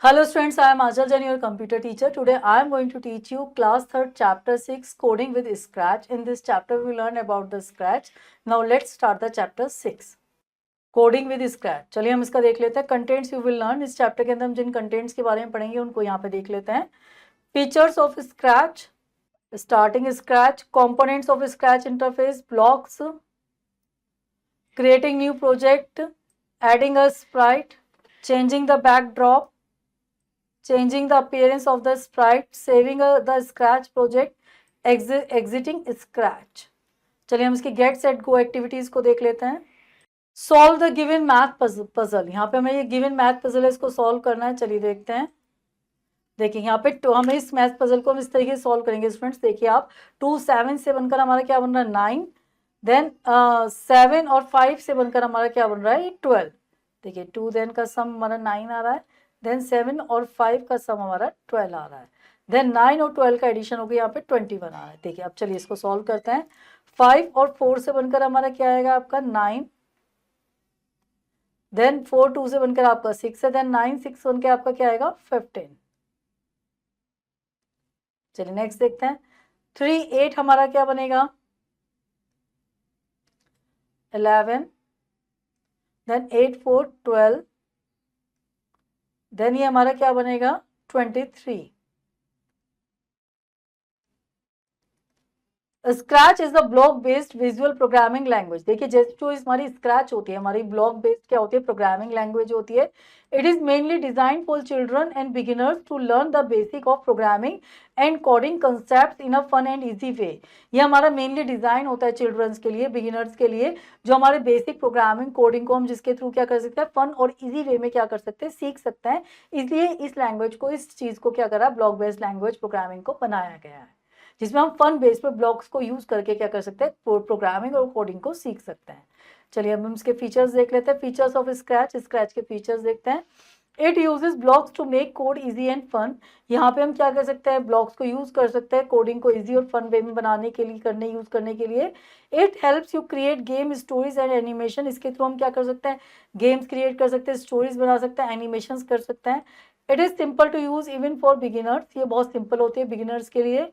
Hello students, I am Ajal Jain, your computer teacher. Today I am going to teach you class 3rd chapter 6 coding with Scratch. In this chapter we will learn about the Scratch. Now let's start the chapter 6. Coding with scratch. चलिए हम इसका देख लेते हैं. Contents you will learn. इस chapter के अंदर हम जिन कंटेंट्स के बारे में पढ़ेंगे उनको यहाँ पे देख लेते हैं. Features of scratch, starting scratch, components of scratch interface, blocks, creating new project, adding a Sprite, changing the backdrop, changing the appearance of the sprite, saving the scratch project, exiting scratch. चलिए हम इसकी get set go activities को देख लेते हैं. Solve the given math puzzle. यहाँ पे हमें ये गिवन मैथ पजल है, इसको सॉल्व करना है. चलिए देखते हैं. देखिए यहाँ पे हमें इस मैथ पजल को हम इस तरीके से सॉल्व करेंगे स्टूडेंट्स. देखिए आप 2 7 से बनकर हमारा क्या बन रहा है 9, देन 7 और 5 से बनकर हमारा क्या बन रहा है 12. देखिए 2 देन का सम हमारा 9 आ रहा है, देन 7 और 5 का सम हमारा 12 आ रहा है, देन 9 और 12 का एडिशन हो गया यहाँ पे 21 आ रहा है. देखिए अब चलिए इसको सॉल्व करते हैं. 5 और 4 से बनकर हमारा क्या आएगा आपका 9, देन 4 2 से बनकर आपका 6 है, देन 9 6 बनकर आपका क्या आएगा 15. चलिए नेक्स्ट देखते हैं. 3 8 हमारा क्या बनेगा 11, देन 8 4 12, देन ये हमारा क्या बनेगा 23. Scratch is the block based visual programming language. देखिए जैसे जो हमारी स्क्रैच होती है, हमारी ब्लॉक बेस्ड क्या होती है प्रोग्रामिंग लैंग्वेज होती है. It is mainly design for children and beginners to learn the basic of programming and coding concept in a fun and easy way. ये हमारा मेनली डिजाइन होता है चिल्ड्रंस के लिए, बिगिनर्स के लिए, जो हमारे बेसिक प्रोग्रामिंग कोडिंग को हम जिसके थ्रू क्या कर सकते हैं फन और इजी वे में क्या कर सकते हैं सीख सकते हैं. इसलिए इस लैंग्वेज को, इस चीज को क्या करा ब्लॉक बेस्ड लैंग्वेज प्रोग्रामिंग को बनाया गया है, जिसमें हम फन बेस पे ब्लॉक्स को यूज करके क्या कर सकते हैं प्रोग्रामिंग और कोडिंग को सीख सकते हैं. चलिए अब हम इसके फीचर्स देख लेते हैं. फीचर्स ऑफ स्क्रैच, स्क्रैच के फीचर्स देखते हैं. It uses blocks to make code easy and fun. यहाँ पे हम क्या कर सकते हैं ब्लॉक्स को यूज कर सकते हैं कोडिंग को इजी और फन वे में बनाने के लिए यूज करने के लिए. It helps you create game stories and animation. इसके थ्रू हम क्या कर सकते हैं गेम्स क्रिएट कर सकते हैं, स्टोरीज बना सकते हैं, एनिमेशन कर सकते हैं. It is simple to use even for beginners. ये बहुत सिंपल होती है बिगिनर्स के लिए.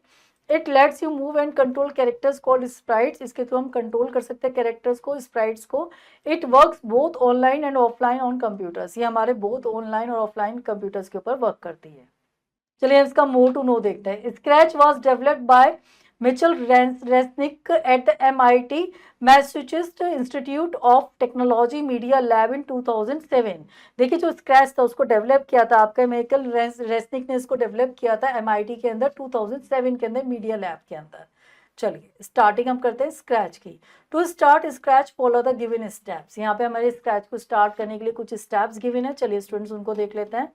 It lets you move and control characters called sprites. इसके थ्रू हम कंट्रोल कर सकते हैं कैरेक्टर्स को, स्प्राइट्स को. It works both online and offline on computers. ये हमारे बोथ ऑनलाइन और ऑफलाइन कंप्यूटर्स के ऊपर वर्क करती है. चलिए इसका मोर टू नो देखते हैं. Scratch was developed by Mitchel Resnick at the MIT Massachusetts Institute of Technology media lab in 2007. देखिए जो स्क्रैच था उसको डेवलप किया था आपका मिचेल रेसनिक ने इसको डेवलप किया था MIT के अंदर 2007 के अंदर मीडिया लैब के अंदर. चलिए स्टार्टिंग हम करते हैं स्क्रैच की. To start Scratch follow the given steps. यहाँ पे हमारे स्क्रैच को स्टार्ट करने के लिए कुछ स्टेप्स गिवन है. चलिए स्टूडेंट्स उनको देख लेते हैं.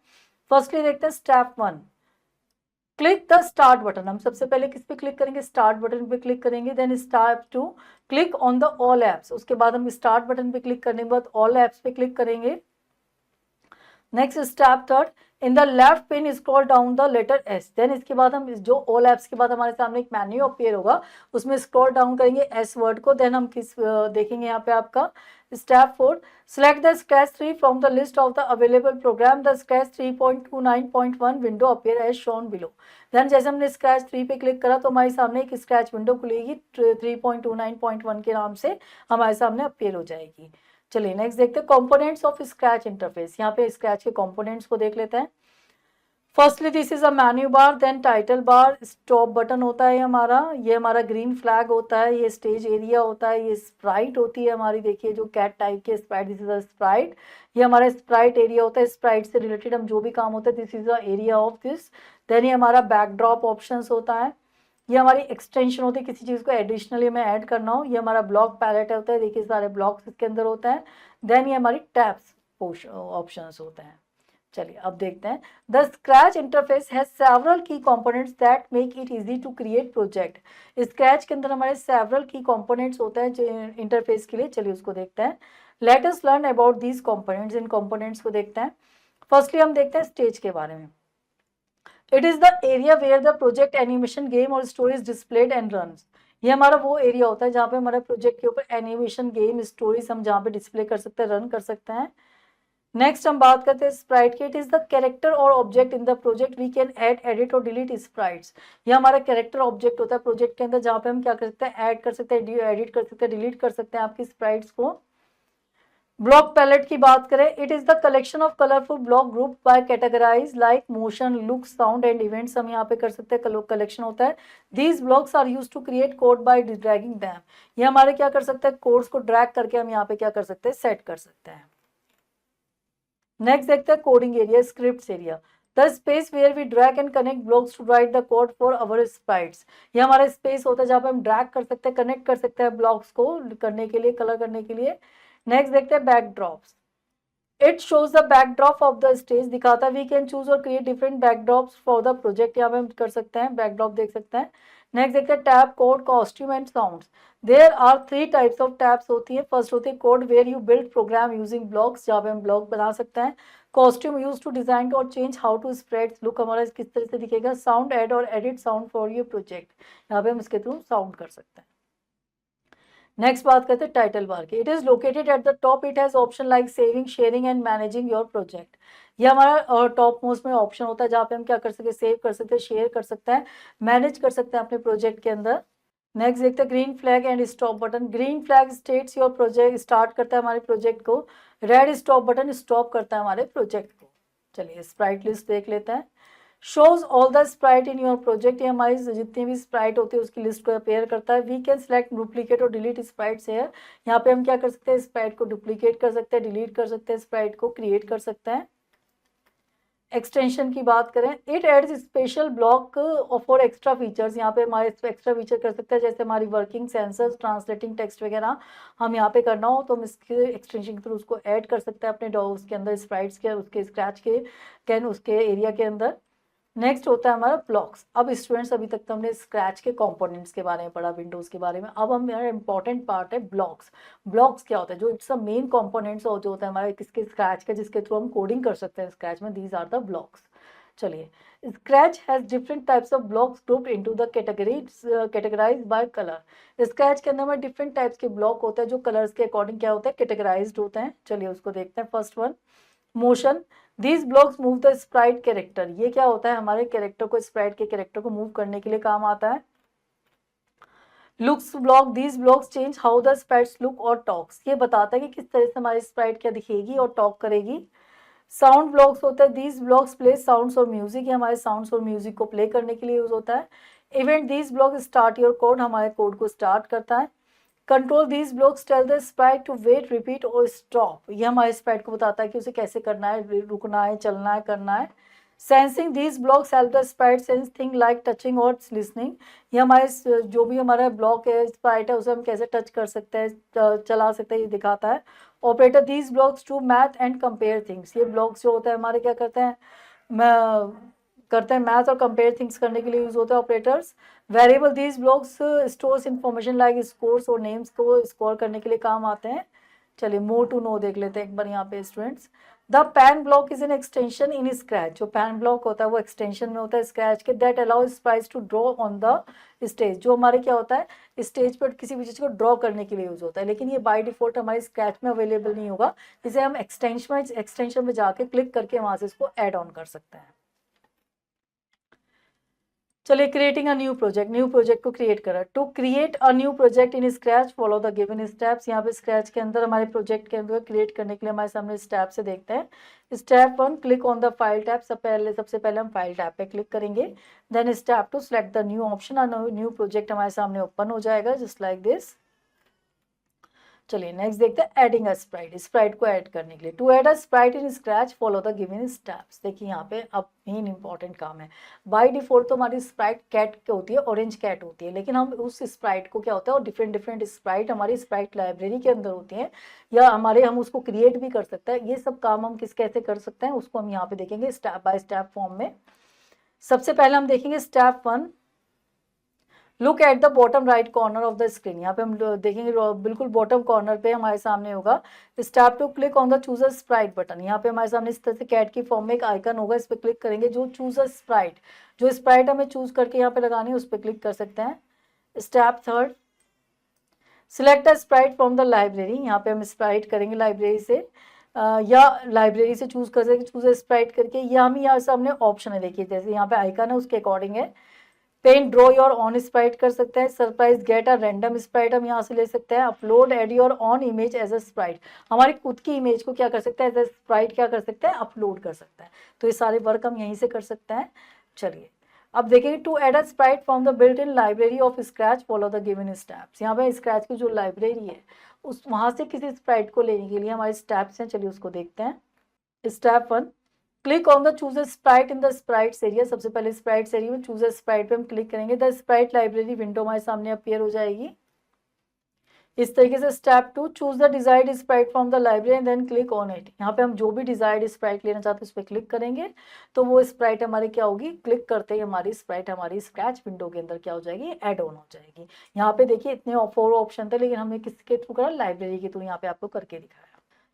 फर्स्टली देखते हैं step 1, click the start button. हम सबसे पहले किस पे क्लिक करेंगे स्टार्ट बटन पे क्लिक करेंगे. Then step 2, click on the all apps. उसके बाद हम स्टार्ट बटन पे क्लिक करने के बाद ऑल एप्स पे क्लिक करेंगे. Next step 3, in the left pane scroll down the letter S. Then इसके बाद हम जो ऑल एप्स के बाद हमारे सामने एक मेन्यू अपीयर होगा उसमें स्क्रॉल डाउन करेंगे S वर्ड को. देन हम किस देखेंगे यहाँ पे आपका step 4, select the scratch 3 from the list of the available program. The scratch 3.29.1 window appear as shown below. Then जैसे हमने स्क्रैच 3 पे क्लिक करा तो हमारे सामने एक स्क्रैच विंडो खुलेगी 3.29.1 के नाम से हमारे सामने अपीयर हो जाएगी. चलिए नेक्स्ट देखते हैं कंपोनेंट्स ऑफ स्क्रैच इंटरफेस. यहाँ पे स्क्रैच के कंपोनेंट्स को देख लेते हैं. Firstly this is a menu bar, then title bar, stop button होता है हमारा, ये हमारा ग्रीन फ्लैग होता है, ये स्टेज एरिया होता है, ये स्प्राइट होती है हमारी. देखिए जो कैट टाइप के Sprite, this is a Sprite. ये हमारा स्प्राइट एरिया होता है. स्प्राइट से रिलेटेड हम जो भी काम होता है this is the area of this. Then ये हमारा बैकड्रॉप ऑप्शंस होता है. ये हमारी एक्सटेंशन होती है किसी चीज़ को एडिशनली में ऐड करना हो. ये हमारा ब्लॉक पैलेट होता है. देखिए सारे ब्लॉक्स इसके अंदर होते हैं. देन ये हमारी टैब्स ऑप्शंस होते हैं. चलिए अब देखते हैं. The Scratch interface has several key components that make it easy to create project. Scratch के अंदर हमारे सेवरल की कंपोनेंट्स होते हैं जो इंटरफेस के लिए. चलिए उसको देखते हैं. Let us learn about these components. In components को देखते हैं. फर्स्टली हम देखते हैं स्टेज के बारे में. It is the area where the project animation game और स्टोरीज डिस्प्लेड एंड रन्स. ये हमारा वो एरिया होता है जहाँ पे हमारे प्रोजेक्ट के ऊपर एनिमेशन गेम स्टोरीज हम जहाँ पे डिस्प्ले कर सकते हैं, रन कर सकते हैं. नेक्स्ट हम बात करते हैं स्प्राइट की। इट इज द कैरेक्टर और object in the project we can add, edit और डिलीट स्प्राइट्स। ये हमारा कैरेक्टर ऑब्जेक्ट होता है प्रोजेक्ट के अंदर, जहाँ पे हम क्या कर सकते हैं, ऐड कर सकते हैं, एडिट कर सकते हैं, डिलीट कर सकते हैं आपकी स्प्राइट्स को। ब्लॉक पैलेट की बात करें, it is the collection of colourful block group by categorise like motion, look, sound and events. हम यहाँ पे कर सकते हैं, कलेक्शन होता है। These blocks are use to create code by dragging them. ये हमारे क्या कर सकते हैं, कोड्स को ड्रैग करके हम यहाँ पे क्या कर सकते हैं, सेट कर सकते हैं। नेक्स्ट देखते हैं coding area, script area. The space where we drag and connect blocks to write the code for our sprites. ये हमारा स्पेस होता है जहाँ पे हम ड्रैग कर सकते हैं, कनेक्ट कर सकते हैं ब्लॉक्स को करने के लिए, कलर करने के लिए। नेक्स्ट देखते हैं backdrops. It shows the backdrop of the stage, दिखाता है वी कैन चूज और create different backdrops for the project. यहाँ पे हम कर सकते हैं, बैकड्रॉप देख सकते हैं। नेक्स्ट देखते हैं tab, code, costume and sounds. There are 3 types of tabs होती है। फर्स्ट होती है code, where you build program using blocks, जहाँ पे हम ब्लॉक बना सकते हैं। कॉस्ट्यूम यूज टू डिजाइन और change how to spread look, हमारा किस तरह से दिखेगा। साउंड, ऐड और edit sound for your project, यहाँ पे हम इसके थ्रू साउंड कर सकते हैं। नेक्स्ट बात करते हैं टाइटल बार की। It is located at the top, it has option like saving, sharing and managing your project. ये हमारा टॉप मोस्ट में ऑप्शन होता है, जहाँ पे हम क्या कर सकते हैं, सेव कर सकते हैं, शेयर कर सकते हैं, मैनेज कर सकते हैं अपने प्रोजेक्ट के अंदर। नेक्स्ट देखते हैं green flag and stop button. Green flag states your project, start करता है हमारे प्रोजेक्ट को। रेड स्टॉप बटन स्टॉप करता है हमारे प्रोजेक्ट को। चलिए स्प्राइट लिस्ट देख लेते हैं। Shows all the Sprite in your project, ये हमारी जितनी भी स्प्राइट होती है उसकी लिस्ट को अपेयर करता है। वी कैन सेलेक्ट डुप्लीकेट और डिलीट स्प्राइट्स हेयर। यहाँ पे हम क्या कर सकते हैं, स्प्राइट को डुप्लीकेट कर सकते हैं, डिलीट कर सकते हैं, स्प्राइट को क्रिएट कर सकते हैं। एक्सटेंशन की बात करें, it adds special block for extra features. यहाँ पे हमारे एक्स्ट्रा फीचर कर सकते हैं, जैसे हमारी वर्किंग सेंसर्स, ट्रांसलेटिंग टेक्स्ट वगैरह हम यहाँ पे करना हो तो हम इसके एक्सटेंशन के थ्रू उसको ऐड कर सकते हैं अपने उसके अंदर, स्प्राइट्स के, उसके स्क्रैच के कैन उसके एरिया के अंदर। नेक्स्ट होता है हमारा ब्लॉक्स। अब स्टूडेंट्स अभी तक तो हमने स्क्रैच के कंपोनेंट्स के बारे में पढ़ा, विंडोज़ के बारे में। अब हम मेरा इंपॉर्टेंट पार्ट है ब्लॉक्स। ब्लॉक्स क्या होता है, जो इट्स अ मेन कंपोनेंट्स और जो होता है हमारे किसके, स्क्रैच का, जिसके थ्रू हम कोडिंग कर सकते हैं स्क्रैच में। These are the blocks. चलिए, Scratch has different types of blocks grouped into the categorized by colour. Scratch के अंदर में डिफरेंट टाइप्स के ब्लॉक होते हैं जो कलर्स के अकॉर्डिंग क्या होता है, कैटेगराइज्ड होते हैं। चलिए उसको देखते हैं। First one, motion. These blocks move the Sprite character. ये क्या होता है, हमारे कैरेक्टर को, स्प्राइट के कैरेक्टर को मूव करने के लिए काम आता है। Looks block, these blocks change how the sprites look और टॉक्स। ये बताता है कि किस तरह से हमारी स्प्राइट क्या दिखेगी और टॉक करेगी। साउंड ब्लॉक्स होता है, दीज ब्लॉक्स प्ले साउंड्स और म्यूजिक। ये हमारे साउंड्स और म्यूजिक को प्ले करने के लिए यूज होता है। Event, these block start your code, हमारे कोड को स्टार्ट करता है। Control, these blocks tell the sprite to wait, repeat और स्टॉप। ये हमारे स्प्राइट को बताता है कि उसे कैसे करना है, रुकना है, चलना है, करना है। Sensing, these blocks help the Sprite sense thing like touching और लिसनिंग। ये हमारे जो भी हमारा ब्लॉक है, स्प्राइट है, उसे हम कैसे टच कर सकते हैं, चला सकते हैं, ये दिखाता है। Operator, these blocks to math and compare things. ये ब्लॉक्स जो होता है हमारे क्या करते हैं, मैथ और कंपेयर थिंग्स करने के लिए यूज होता है operators. Variable, these blocks stores information like scores और नेम्स को स्कोर करने के लिए काम आते हैं। चलिए मोर टू नो देख लेते हैं एक बार यहाँ पे students. The pen block is an extension in Scratch. जो पैन ब्लॉक होता है वो एक्सटेंशन में होता है स्क्रैच के, that allows sprites to draw on the stage. जो हमारे क्या होता है, स्टेज पर किसी भी चीज़ को ड्रॉ करने के लिए यूज होता है, लेकिन ये बाय डिफॉल्ट हमारे स्क्रैच में अवेलेबल नहीं होगा। इसे हम एक्सटेंशन में जाके क्लिक करके वहाँ से इसको ऐड ऑन कर सकते हैं। चलिए, क्रिएटिंग अ न्यू प्रोजेक्ट को क्रिएट करा। To create a new project in Scratch follow the given steps. यहाँ पे स्क्रैच के अंदर हमारे प्रोजेक्ट के अंदर क्रिएट करने के लिए हमारे सामने स्टेप से देखते हैं। Step 1, click on the file tab. सबसे पहले हम फाइल टैब पे क्लिक करेंगे। Then step 2, select the new option. New project हमारे सामने ओपन हो जाएगा जस्ट लाइक दिस। चलिए नेक्स्ट देखते हैं एडिंग अ स्प्राइट। स्प्राइट को ऐड करने के लिए, to add a sprite in Scratch follow the given steps. देखिए यहाँ पे अब मेन इंपॉर्टेंट काम है। बाय डिफॉल्ट तो हमारी स्प्राइट कैट होती है, ऑरेंज कैट होती है, लेकिन हम उस स्प्राइट को क्या होता है, और डिफरेंट स्प्राइट हमारी स्प्राइट लाइब्रेरी के अंदर होती है, या हम उसको क्रिएट भी कर सकते हैं। ये सब काम हम कैसे कर सकते हैं उसको हम यहाँ पे देखेंगे स्टेप बाय स्टेप फॉर्म में। सबसे पहले हम देखेंगे step 1, look at the bottom right corner of the screen. यहाँ पे हम देखेंगे बिल्कुल बॉटम कॉर्नर पे हमारे सामने होगा step 2, click on the choose a Sprite button. यहाँ पे हमारे सामने इस तरह से कैट की फॉर्म में एक आइकन होगा, इस पर क्लिक करेंगे। जो चूज अ स्प्राइट, जो स्प्राइट हमें चूज करके यहाँ पे लगानी है उस पर क्लिक कर सकते हैं। Step 3, select a sprite from the library. यहाँ पे हम स्प्राइट करेंगे लाइब्रेरी से। या लाइब्रेरी से चूज कर सकते, चूज स्प्राइट करके, या हम यहाँ सामने ऑप्शन है, देखिए जैसे यहाँ पे आइकन है उसके अकॉर्डिंग है। Paint draw your own sprite कर सकते हैं, surprise get a random sprite हम यहाँ से ले सकते हैं, upload add your own image as a sprite, हमारी खुद की इमेज को क्या कर सकते हैं एज अ स्प्राइट क्या कर सकते हैं अपलोड कर सकते हैं। तो ये सारे वर्क हम यहीं से कर सकते हैं। चलिए अब देखेंगे to add a sprite from the built in library of Scratch follow the given steps. यहाँ पे स्क्रैच की जो लाइब्रेरी है उस वहाँ से किसी स्प्राइट को लेने के लिए हमारे स्टेप्स हैं, चलिए उसको देखते हैं। Step 1, click on the choose Sprite in the sprites area. सबसे पहले स्प्राइट्स एरिया में चूज स्प्राइट पे हम क्लिक करेंगे, द स्प्राइट लाइब्रेरी विंडो हमारे सामने अपीयर हो जाएगी इस तरीके से। Step 2, choose the desired sprite from the library and then click on it. यहाँ पे हम जो भी डिजायर्ड स्प्राइट लेना चाहते हैं उस पर क्लिक करेंगे तो वो स्प्राइट हमारी क्या होगी, क्लिक करते ही हमारी स्प्राइट हमारी स्क्रैच विंडो के अंदर क्या हो जाएगी, एड ऑन हो जाएगी। यहाँ पे देखिए इतने 4 ऑप्शन थे, लेकिन हमने किसके थ्रू करा, लाइब्रेरी के थ्रू यहाँ पे आपको करके दिखाया।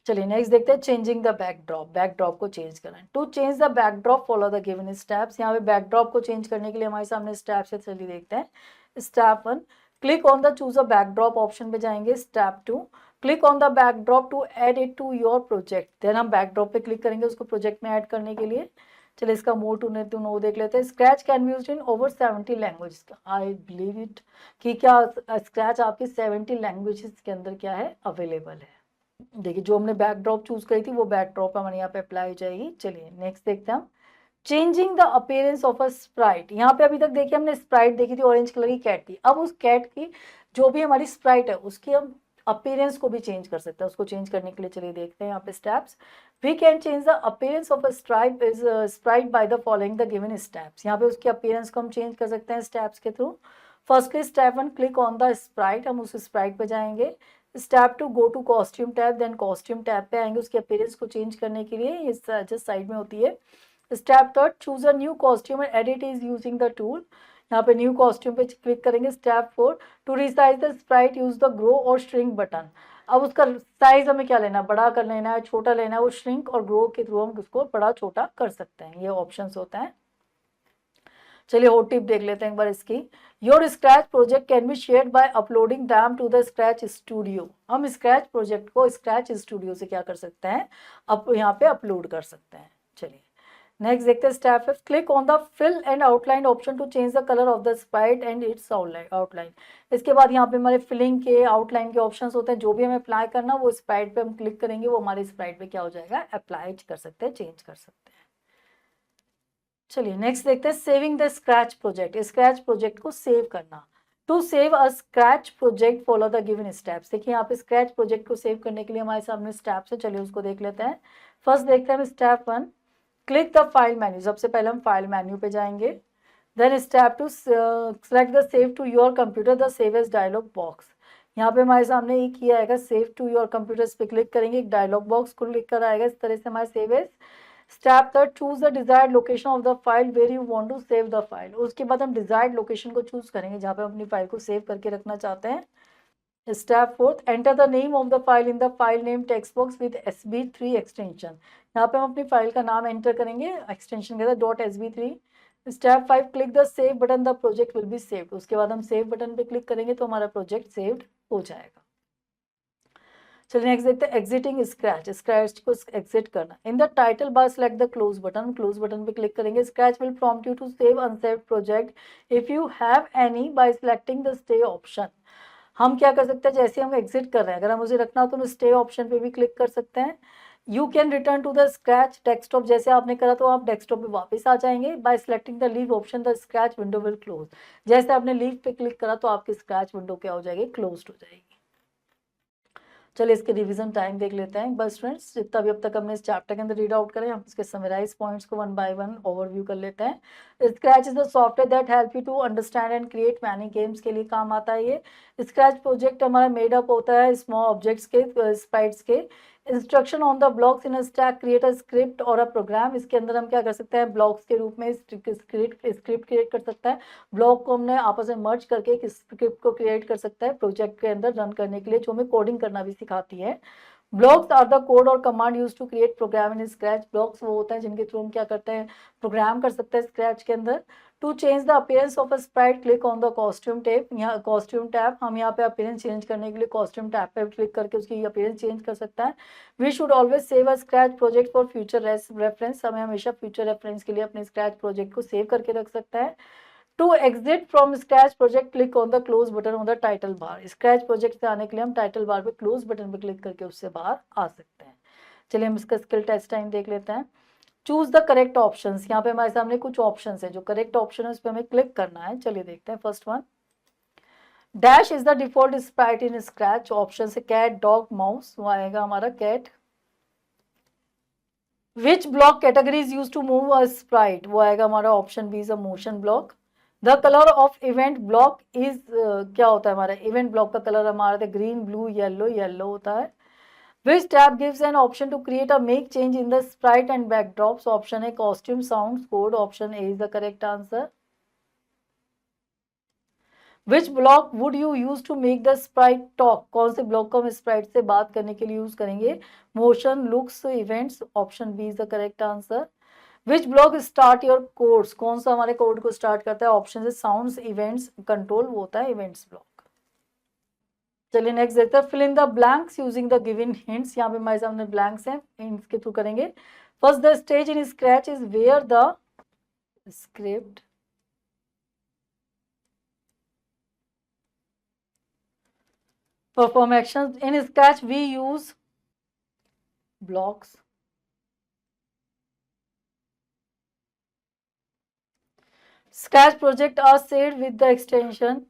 चलिए नेक्स्ट देखते हैं चेंजिंग द बैकड्रॉप। बैकड्रॉप को चेंज करना है, to change the backdrop follow the given steps. यहाँ पे बैकड्रॉप को चेंज करने के लिए हमारे सामने स्टेप्स है, चलिए देखते हैं। Step 1, click on the choose a backdrop option पे जाएंगे। Step 2, click on the backdrop to add it to your project. Then हम बैकड्रॉप पे क्लिक करेंगे उसको प्रोजेक्ट में ऐड करने के लिए। चलिए इसका मोर टू नो देख लेते हैं। Scratch can be used in over 70 language. I believe it कि क्या स्क्रैच आपकी 70 लैंग्वेजेस के अंदर क्या है, अवेलेबल है। देखिए जो हमने बैकड्रॉप चूज करी थी वो बैकड्रॉप हमारे यहाँ पे अप्लाई हो जाएगी। चलिए नेक्स्ट देखते हैं हम changing the appearance of a Sprite. यहाँ पे अभी तक देखिए हमने स्प्राइट देखी थी, ऑरेंज कलर की कैट थी। अब उस कैट की जो भी हमारी स्प्राइट है उसकी हम अपीयरेंस को भी चेंज कर सकते हैं। उसको चेंज करने के लिए चलिए देखते हैं यहाँ पे steps. We can change the appearance of a stripe is sprite by the following the given steps. यहाँ पे उसकी अपीयरेंस को हम चेंज कर सकते हैं स्टेप्स के through. Firstly step 1, click on the sprite, हम उस स्प्राइट पे जाएंगे। Step 2, go to costume tab, then costume tab पे आएंगे उसके अपीयरेंस को चेंज करने के लिए, इस जस्ट साइड में होती है। Step 3, choose a new costume and edit is using the tool. यहाँ पे न्यू कॉस्ट्यूम पे क्लिक करेंगे। Step 4, to resize the sprite use the grow और श्रिंक बटन। अब उसका साइज हमें क्या लेना है, बड़ा कर लेना है, छोटा लेना है, वो श्रिंक और ग्रो के थ्रू हम उसको बड़ा छोटा कर सकते हैं, ये ऑप्शंस होता है। चलिए और टिप देख लेते हैं एक बार इसकी। Your Scratch project can be shared by uploading them to the Scratch studio. हम स्क्रैच प्रोजेक्ट को स्क्रैच स्टूडियो से क्या कर सकते हैं, अब यहाँ पे अपलोड कर सकते हैं। चलिए नेक्स्ट देखते हैं step 5, click on the fill and outline option to change the colour of the sprite and its outline. इसके बाद यहाँ पे हमारे फिलिंग के आउटलाइन के ऑप्शंस होते हैं, जो भी हमें अप्लाई करना वो स्प्राइट पे हम क्लिक करेंगे, वो हमारे स्प्राइट पे क्या हो जाएगा, अप्लाई कर सकते हैं, चेंज कर सकते हैं। चलिए नेक्स्ट देखते हैं saving the Scratch project. Scratch project को सेव करना। To save a Scratch project follow the given steps. देखिए यहाँ पे स्क्रैच प्रोजेक्ट को सेव करने के लिए हमारे सामने स्टेप्स है, चलिए उसको देख लेते हैं। फर्स्ट देखते हैं step 1, click the file menu. सबसे पहले हम फाइल मेन्यू पे जाएंगे। Then step 2, select the save to your computer the save as dialog box. यहाँ पे हमारे सामने एक ही आएगा, सेव टू योर कंप्यूटर, इस पे क्लिक करेंगे, एक डायलॉग बॉक्स खुल लिख कर आएगा इस तरह से हमारे save as. Step 3, choose the desired location of the file where you want to save the file. उसके बाद हम डिजायर्ड लोकेशन को चूज करेंगे जहाँ पे हम अपनी फाइल को सेव करके रखना चाहते हैं। Step 4, enter the name of the file in the file name text box with SB3 extension. यहाँ पे हम अपनी फाइल का नाम एंटर करेंगे, एक्सटेंशन के साथ .SB3। Step 5, click the save button, the project will be saved. उसके बाद हम सेव बटन पे क्लिक करेंगे तो हमारा प्रोजेक्ट सेव्ड हो जाएगा। चलिए नेक्स्ट देखते हैं एग्जिटिंग स्क्रैच। स्क्रैच को एग्जिट करना। In the title bar select the close button, close button पे क्लिक करेंगे। Scratch will prompt you to save unsaved project if you have any by selecting the stay option. हम क्या कर सकते हैं, जैसे हम एग्जिट कर रहे हैं, अगर हम उसे रखना हो तो हम स्टे ऑप्शन पे भी क्लिक कर सकते हैं। You can return to the Scratch desktop, जैसे आपने करा तो आप डेस्कटॉप पे वापस आ जाएंगे। Bye selecting the leave option the scratch window will close. जैसे आपने लीव पे क्लिक करा तो आपकी स्क्रैच विंडो क्या हो जाएगी, क्लोज हो जाएगी। चलिए इसके रिवीजन टाइम देख लेते हैं बस फ्रेंड्स, जितना भी अब तक हमने इस चैप्टर के अंदर रीड आउट करें, हम इसके समराइज पॉइंट्स को वन बाय वन ओवरव्यू कर लेते हैं। Scratch is the software that help you to understand and create many games के लिए काम आता है ये। स्क्रैच प्रोजेक्ट हमारा मेड अप होता है स्मॉल ऑब्जेक्ट्स के, स्प्राइट्स के। Instruction on the blocks in a stack, create a script और अ प्रोग्राम। इसके अंदर हम क्या कर सकते हैं, ब्लॉक्स के रूप में स्क्रिप्ट क्रिएट कर सकता है। ब्लॉक को हमने आपस में मर्ज करके एक स्क्रिप्ट को क्रिएट कर सकता है प्रोजेक्ट के अंदर रन करने के लिए, जो हमें कोडिंग करना भी सिखाती है। ब्लॉक्स आर द कोड और command use to create program in Scratch. Blocks वो होते हैं जिनके थ्रू हम क्या करते हैं, प्रोग्राम कर सकते हैं स्क्रैच के अंदर। To change the appearance of a sprite click on the costume tab. यहाँ कॉस्ट्यूम टैब, हम यहाँ पे अपीयरेंस चेंज करने के लिए कॉस्ट्यूम टैब पे क्लिक करके उसकी अपीयरेंस चेंज कर सकता है। We should always save a Scratch project for future reference. हमें हमेशा फ्यूचर रेफरेंस के लिए अपने स्क्रैच प्रोजेक्ट को सेव करके रख सकता है। To exit from Scratch project click on the close button on the title bar. Scratch project से आने के लिए हम टाइटल बार पे क्लोज बटन पे क्लिक करके उससे बाहर आ सकते हैं। चलिए हम इसका स्किल टेस्ट टाइम देख लेते हैं। Choose the correct options. यहाँ पे हमारे सामने कुछ ऑप्शंस है, जो करेक्ट ऑप्शन है उस पर हमें क्लिक करना है। चलिए देखते हैं। First one, dash is the default sprite in Scratch. Option से कैट, डॉग, माउस, वो आएगा हमारा cat. Which block category is use to move a sprite, वो आएगा हमारा option B is a motion block. The colour of event block is, क्या होता है हमारा इवेंट ब्लॉक का कलर हमारा ग्रीन, ब्लू, येलो, येलो होता है। Which tab gives an option to create a make change in the sprite and backdrops. Option है costume, sound, code. Option A is the correct answer. Which block would you use to make the sprite talk. कौन से block को हम Sprite से बात करने के लिए यूज करेंगे, motion, looks, events. Option B is the correct answer. Which block start your codes, कौन सा हमारे कोड को स्टार्ट करता है। ऑप्शन है साउंड्स, इवेंट्स, कंट्रोल, वो होता है इवेंट्स ब्लॉक। चलिए नेक्स्ट देखते हैं। Fill in the blanks using the given hints. यहाँ पे हमारे सामने ब्लैंक्स हैं, हिंट्स के थ्रू करेंगे। First, the stage in Scratch is where the script perform actions. In Scratch, we use blocks. Scratch project are saved with the extension.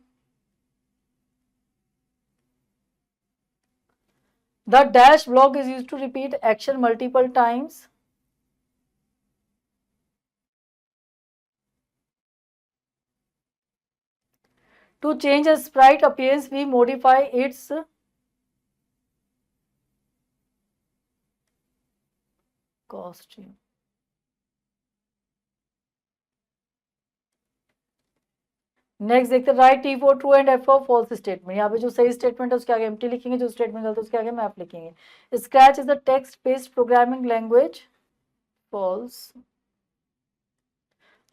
The dash block is used to repeat action multiple times. To change a sprite appearance, we modify its costume. Next देखते हैं। Write T for true and F for false statement. यहाँ पे जो सही statement है उसके आगे empty लिखेंगे, जो स्टेटमेंट गलत है उसके आगे मैप लिखेंगे। Scratch is the text based programming language. False.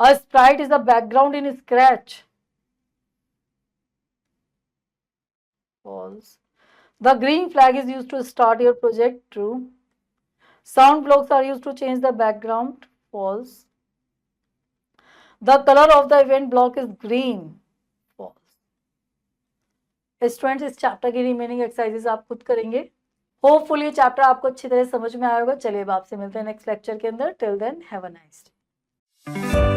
A sprite is the background in Scratch. False. The green flag is used to start your project. True. Sound blocks are used to change the background. False. The color of the event block is green. False. Students, इस chapter की remaining exercises आप खुद करेंगे। Hopefully ये chapter आपको अच्छी तरह समझ में आया होगा। चलिए अब आपसे मिलते हैं नेक्स्ट लेक्चर के अंदर। Till then have a nice day.